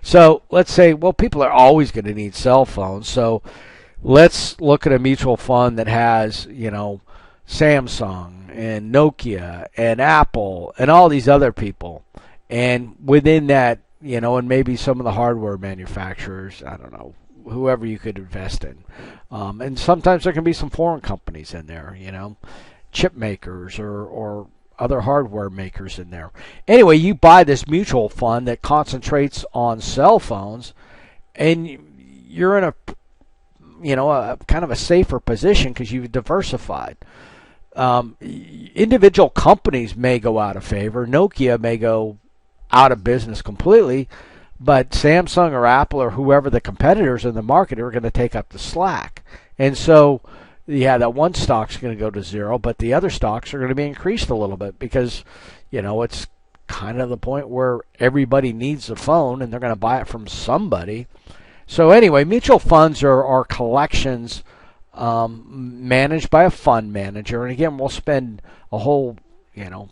S1: So let's say, well, people are always going to need cell phones. So let's look at a mutual fund that has, Samsung and Nokia and Apple and all these other people. And within that, and maybe some of the hardware manufacturers, I don't know, whoever you could invest in. And sometimes there can be some foreign companies in there, chip makers or other hardware makers in there. Anyway, you buy this mutual fund that concentrates on cell phones, and you're in a kind of a safer position because you've diversified. Individual companies may go out of favor. Nokia may go out of business completely, but Samsung or Apple or whoever the competitors in the market are going to take up the slack. And so, that one stock's going to go to zero, but the other stocks are going to be increased a little bit because, it's kind of the point where everybody needs a phone and they're going to buy it from somebody. So anyway, mutual funds are collections managed by a fund manager. And again, we'll spend a whole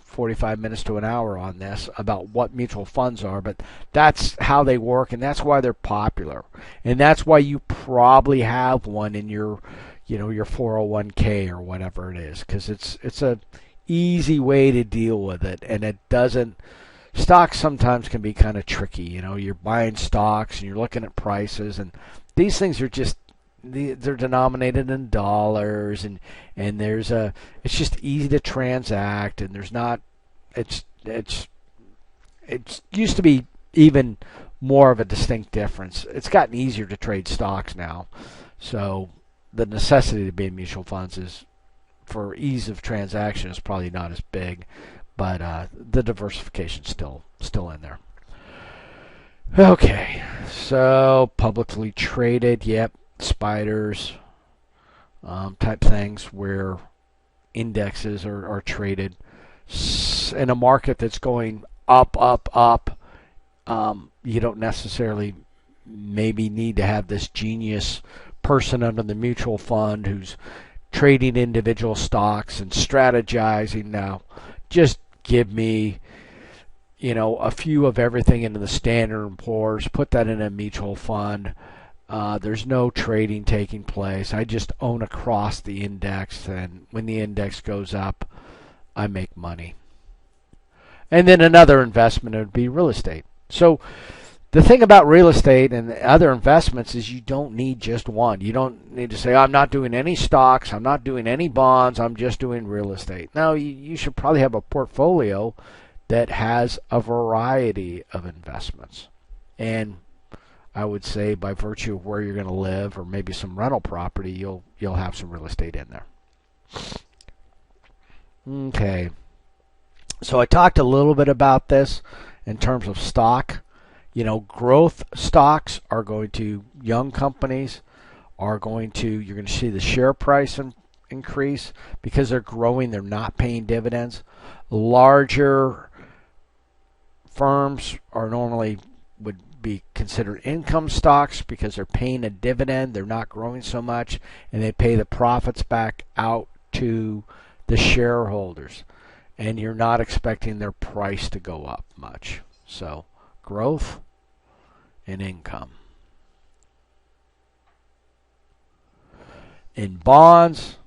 S1: 45 minutes to an hour on this about what mutual funds are, but that's how they work, and that's why they're popular. And that's why you probably have one in your, your 401k or whatever it is, because it's a easy way to deal with it, and it doesn't. Stocks sometimes can be kind of tricky. You're buying stocks and you're looking at prices, and these things are just they're denominated in dollars, and it's just easy to transact, and there's not it's used to be even more of a distinct difference. It's gotten easier to trade stocks now, so the necessity to be in mutual funds is, for ease of transaction, is probably not as big, but the diversification's still in there. Okay, so publicly traded, yep. Spiders type things where indexes are traded in a market that's going up. You don't necessarily maybe need to have this genius person under the mutual fund who's trading individual stocks and strategizing. Now, just give me, a few of everything into the Standard & Poor's, put that in a mutual fund. There's no trading taking place. I just own across the index, and when the index goes up, I make money. And then another investment would be real estate. So the thing about real estate and other investments is you don't need just one. You don't need to say, I'm not doing any stocks, I'm not doing any bonds, I'm just doing real estate. No, you should probably have a portfolio that has a variety of investments. And I would say by virtue of where you're going to live or maybe some rental property, you'll have some real estate in there. Okay. So I talked a little bit about this in terms of stock. Growth stocks are going to, young companies are going to, you're going to see the share price increase because they're growing, they're not paying dividends. Larger firms are normally would be considered income stocks because they're paying a dividend, they're not growing so much, and they pay the profits back out to the shareholders. And you're not expecting their price to go up much. So, growth and income. In bonds,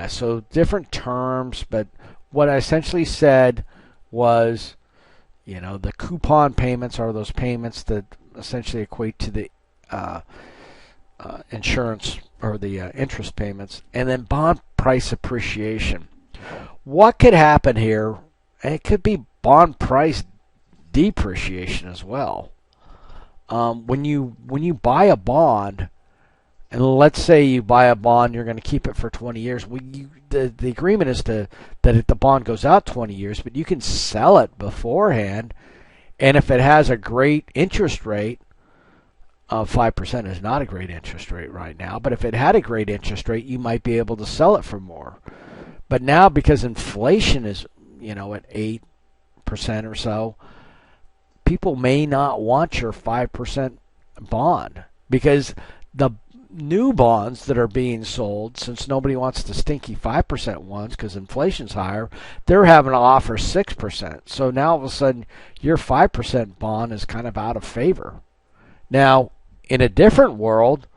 S1: so different terms, but what I essentially said was, the coupon payments are those payments that essentially equate to the insurance or the interest payments, and then bond price appreciation. What could happen here? It could be bond price depreciation as well. When you buy a bond, and let's say you buy a bond, you're going to keep it for 20 years. The agreement is that if the bond goes out 20 years, but you can sell it beforehand, and if it has a great interest rate, 5% is not a great interest rate right now, but if it had a great interest rate, you might be able to sell it for more. But now, because inflation is, at 8% or so, people may not want your 5% bond because the new bonds that are being sold, since nobody wants the stinky 5% ones because inflation's higher, they're having to offer 6%. So now all of a sudden, your 5% bond is kind of out of favor. Now, in a different world,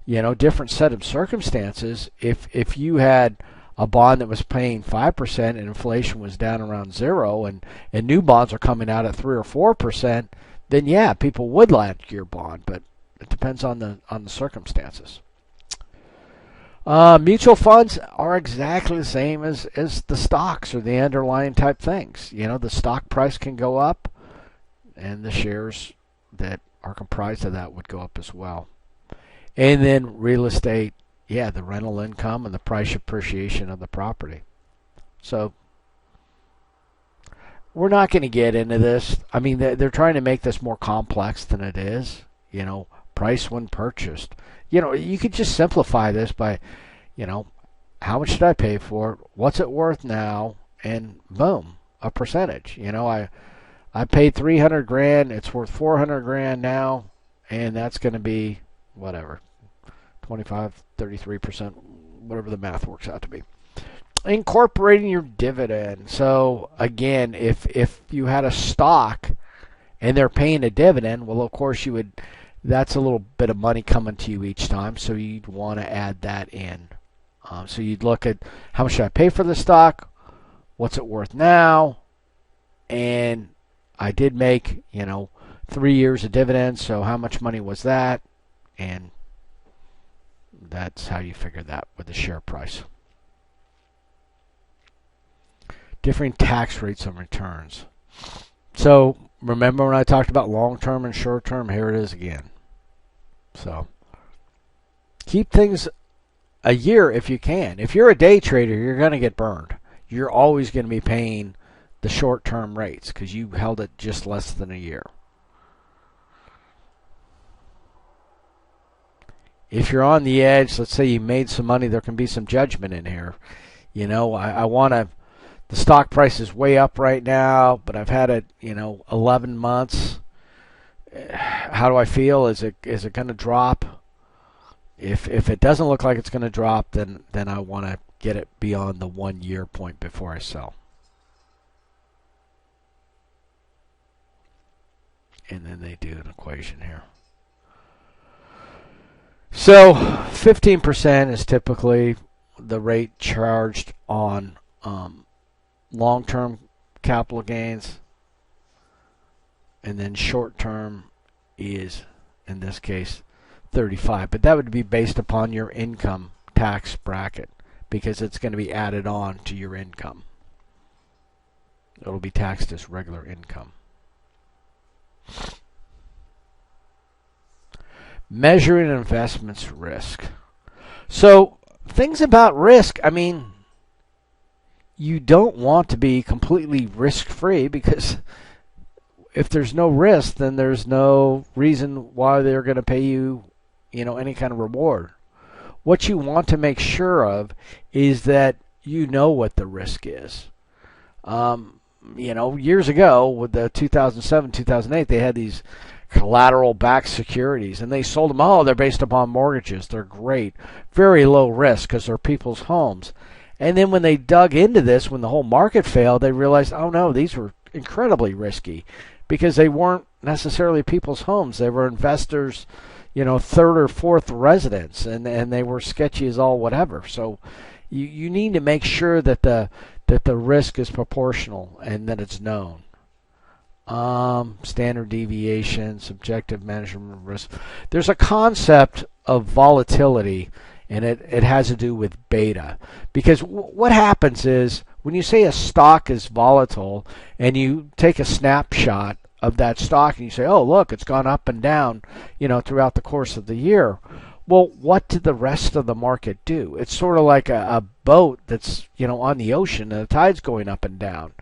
S1: different set of circumstances, if you had a bond that was paying 5% and inflation was down around 0 and new bonds are coming out at 3 or 4%, then people would like your bond, but it depends on the circumstances. Mutual funds are exactly the same as the stocks or the underlying type things. The stock price can go up and the shares that are comprised of that would go up as well. And then real estate, the rental income and the price appreciation of the property. So we're not going to get into this. I mean, they're trying to make this more complex than it is. Price when purchased. You could just simplify this by, how much did I pay for it? What's it worth now? And boom, a percentage. I paid $300,000. It's worth $400,000 now, and that's going to be whatever, 25, 33%, whatever the math works out to be. Incorporating your dividend. So again, if you had a stock and they're paying a dividend, well, of course that's a little bit of money coming to you each time, so you'd want to add that in. So you'd look at how much should I pay for the stock, what's it worth now, and I did make 3 years of dividends, so how much money was that, and that's how you figure that with the share price. Different tax rates on returns. So remember when I talked about long-term and short-term? Here it is again. So keep things a year if you can. If you're a day trader, you're going to get burned. You're always going to be paying the short-term rates because you held it just less than a year. If you're on the edge, let's say you made some money, there can be some judgment in here. I want to, the stock price is way up right now, but I've had it, 11 months. How do I feel? Is it going to drop? If it doesn't look like it's going to drop, then I want to get it beyond the 1 year point before I sell. And then they do an equation here. So 15% is typically the rate charged on long-term capital gains, and then short-term is, in this case, 35. But that would be based upon your income tax bracket, because it's going to be added on to your income. It'll be taxed as regular income. Measuring investments risk. So things about risk, I mean, you don't want to be completely risk-free, because if there's no risk, then there's no reason why they're going to pay you, any kind of reward. What you want to make sure of is that you know what the risk is. Years ago with the 2007, 2008, they had these collateral-backed securities, and they sold them. Oh, they're based upon mortgages. They're great. Very low risk because they're people's homes. And then when they dug into this, when the whole market failed, they realized, oh no, these were incredibly risky, because they weren't necessarily people's homes. They were investors, third or fourth residence, and they were sketchy as all whatever. So you need to make sure that the risk is proportional and that it's known. Standard deviation, subjective measurement of risk. There's a concept of volatility, and it has to do with beta. Because what happens is, when you say a stock is volatile and you take a snapshot of that stock and you say, oh, look, it's gone up and down, throughout the course of the year. Well, what did the rest of the market do? It's sort of like a boat that's, on the ocean and the tide's going up and down.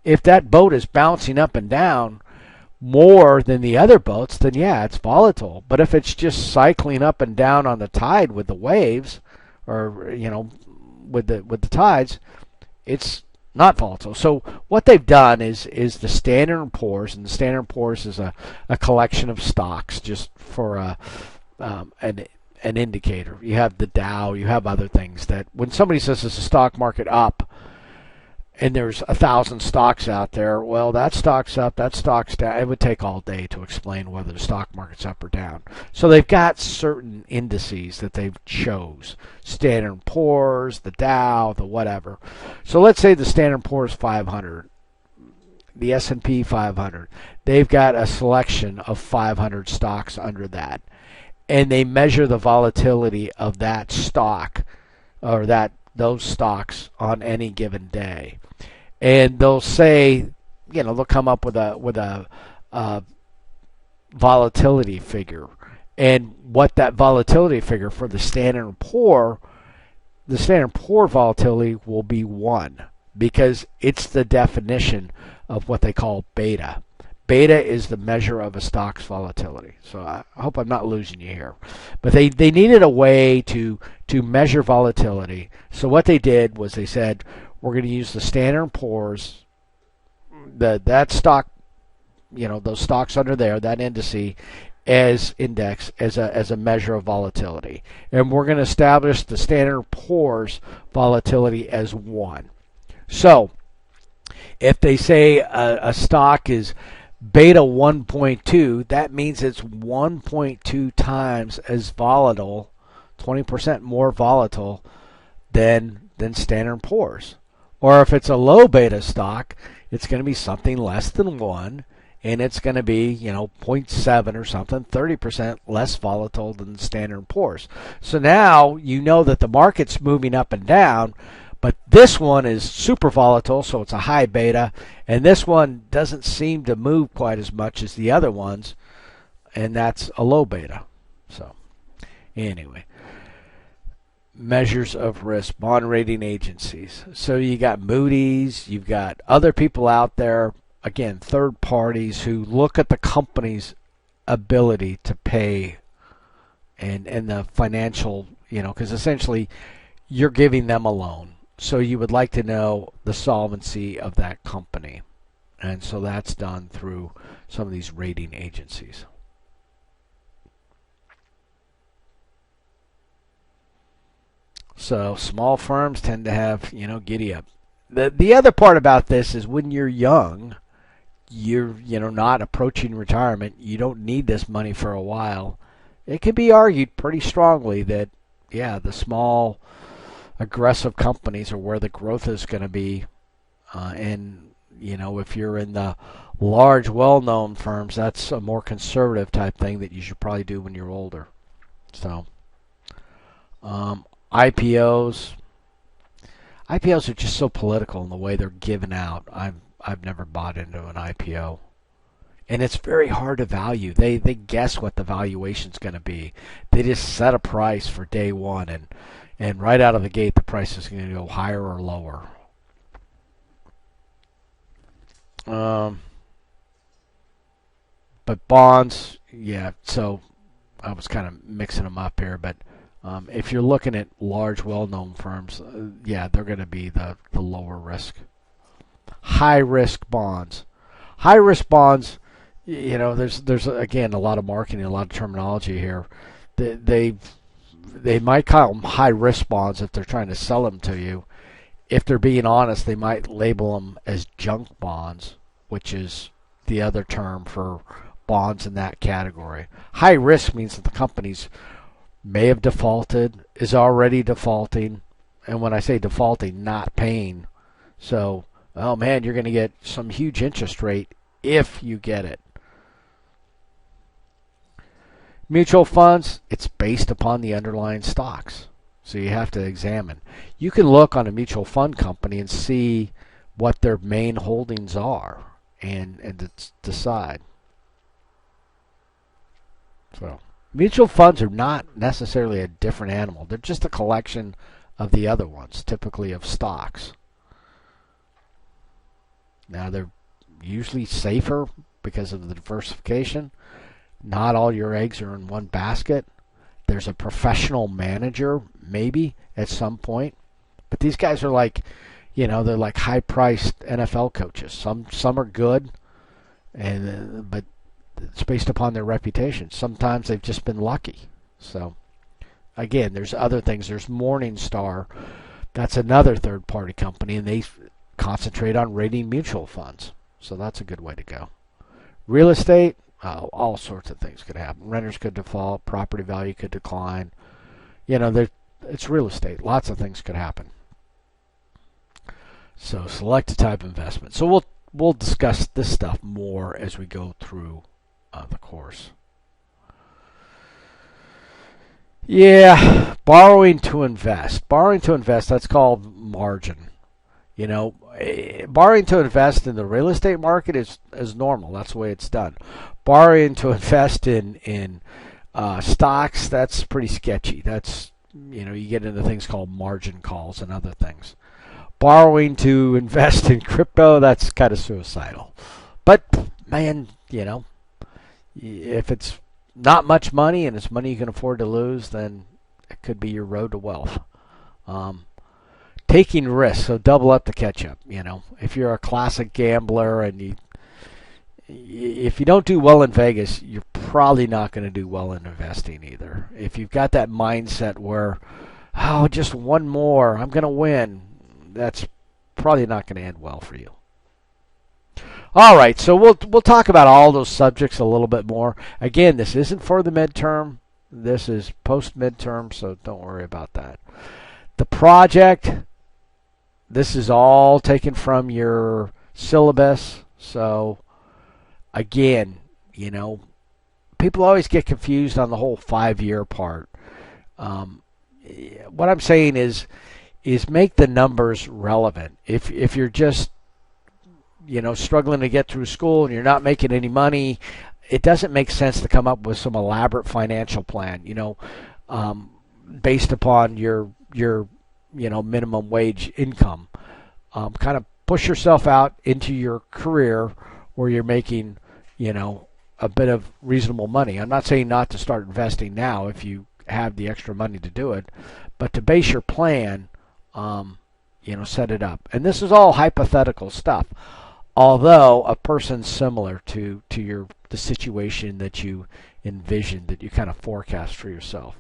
S1: If that boat is bouncing up and down more than the other boats, then yeah, it's volatile. But if it's just cycling up and down on the tide with the waves, or with the tides, it's not volatile. So what they've done is the Standard & Poor's, and the Standard & Poor's is a collection of stocks, just for an indicator. You have the Dow, you have other things that when somebody says it's a stock market up, and there's 1,000 stocks out there, well, that stock's up, that stock's down. It would take all day to explain whether the stock market's up or down. So they've got certain indices that they've chose. Standard & Poor's, the Dow, the whatever. So let's say the Standard & Poor's 500, the S&P 500. They've got a selection of 500 stocks under that. And they measure the volatility of that stock, or those stocks on any given day. And they'll say, they'll come up with a volatility figure. And what that volatility figure for the Standard & Poor, the Standard & Poor volatility will be 1, because it's the definition of what they call beta. Beta is the measure of a stock's volatility. So I hope I'm not losing you here. But they needed a way to measure volatility. So what they did was they said, we're going to use the Standard & Poor's, that stock, those stocks under there, that indice, as index, as a measure of volatility. And we're going to establish the Standard & Poor's volatility as 1. So if they say a stock is beta 1.2, that means it's 1.2 times as volatile, 20% more volatile than Standard & Poor's. Or if it's a low beta stock, it's going to be something less than 1, and it's going to be, 0.7 or something, 30% less volatile than Standard & Poor's. So now you know that the market's moving up and down, but this one is super volatile, so it's a high beta, and this one doesn't seem to move quite as much as the other ones, and that's a low beta. So anyway, measures of risk, bond rating agencies. So you got Moody's, you've got other people out there, again, third parties who look at the company's ability to pay and the financial, because essentially you're giving them a loan. So you would like to know the solvency of that company. And so that's done through some of these rating agencies. So small firms tend to have, giddy up. The other part about this is when you're young, you're, not approaching retirement, you don't need this money for a while. It can be argued pretty strongly that, yeah, the small aggressive companies are where the growth is going to be. And, if you're in the large, well-known firms, that's a more conservative type thing that you should probably do when you're older. So, IPOs. IPOs are just so political in the way they're given out. I've never bought into an IPO. And it's very hard to value. They guess what the valuation's going to be. They just set a price for day one, and right out of the gate, the price is going to go higher or lower. But bonds, yeah. So I was kind of mixing them up here, but if you're looking at large, well-known firms, yeah, they're going to be the lower risk. High-risk bonds. High-risk bonds, there's again a lot of marketing, a lot of terminology here. They might call them high-risk bonds if they're trying to sell them to you. If they're being honest, they might label them as junk bonds, which is the other term for bonds in that category. High risk means that the companies may have defaulted, is already defaulting, and when I say defaulting, not paying. So, oh man, you're going to get some huge interest rate if you get it. Mutual funds, it's based upon the underlying stocks. So you have to examine. You can look on a mutual fund company and see what their main holdings are and decide. So mutual funds are not necessarily a different animal. They're just a collection of the other ones, typically of stocks. Now they're usually safer because of the diversification. Not all your eggs are in one basket. There's a professional manager, maybe, at some point. But these guys are like, they're like high-priced NFL coaches. Some are good, but it's based upon their reputation. Sometimes they've just been lucky. So, again, there's other things. There's Morningstar. That's another third-party company, and they concentrate on rating mutual funds. So that's a good way to go. Real estate. All sorts of things could happen. Renters could default. Property value could decline. It's real estate. Lots of things could happen. So select a type of investment. So we'll discuss this stuff more as we go through the course. Yeah, borrowing to invest. Borrowing to invest, that's called margin. Borrowing to invest in the real estate market is normal. That's the way it's done. Borrowing to invest in stocks, that's pretty sketchy. That's, you get into things called margin calls and other things. Borrowing to invest in crypto, that's kind of suicidal. But, man, if it's not much money and it's money you can afford to lose, then it could be your road to wealth. Taking risks, so double up the catch-up. If you're a classic gambler and if you don't do well in Vegas, you're probably not going to do well in investing either. If you've got that mindset where, just one more, I'm going to win, that's probably not going to end well for you. All right, so we'll talk about all those subjects a little bit more. Again, this isn't for the midterm. This is post-midterm, so don't worry about that. The project, this is all taken from your syllabus. So, again, people always get confused on the whole 5-year part. What I'm saying is make the numbers relevant. If you're just, struggling to get through school and you're not making any money, it doesn't make sense to come up with some elaborate financial plan, based upon your minimum wage income. Kind of push yourself out into your career where you're making, a bit of reasonable money. I'm not saying not to start investing now if you have the extra money to do it, but to base your plan, set it up. And this is all hypothetical stuff. Although a person similar to the situation that you envisioned, that you kind of forecast for yourself.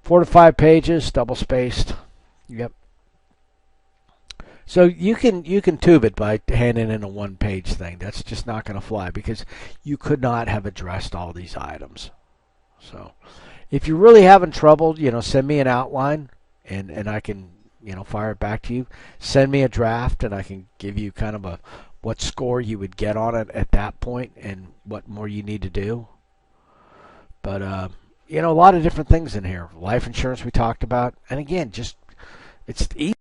S1: 4 to 5 pages, double spaced. Yep. So you can tube it by handing in a one-page thing. That's just not going to fly because you could not have addressed all these items. So if you're really having trouble, send me an outline and I can, fire it back to you. Send me a draft and I can give you kind of a what score you would get on it at that point and what more you need to do. But a lot of different things in here. Life insurance we talked about, and again, just it's easy.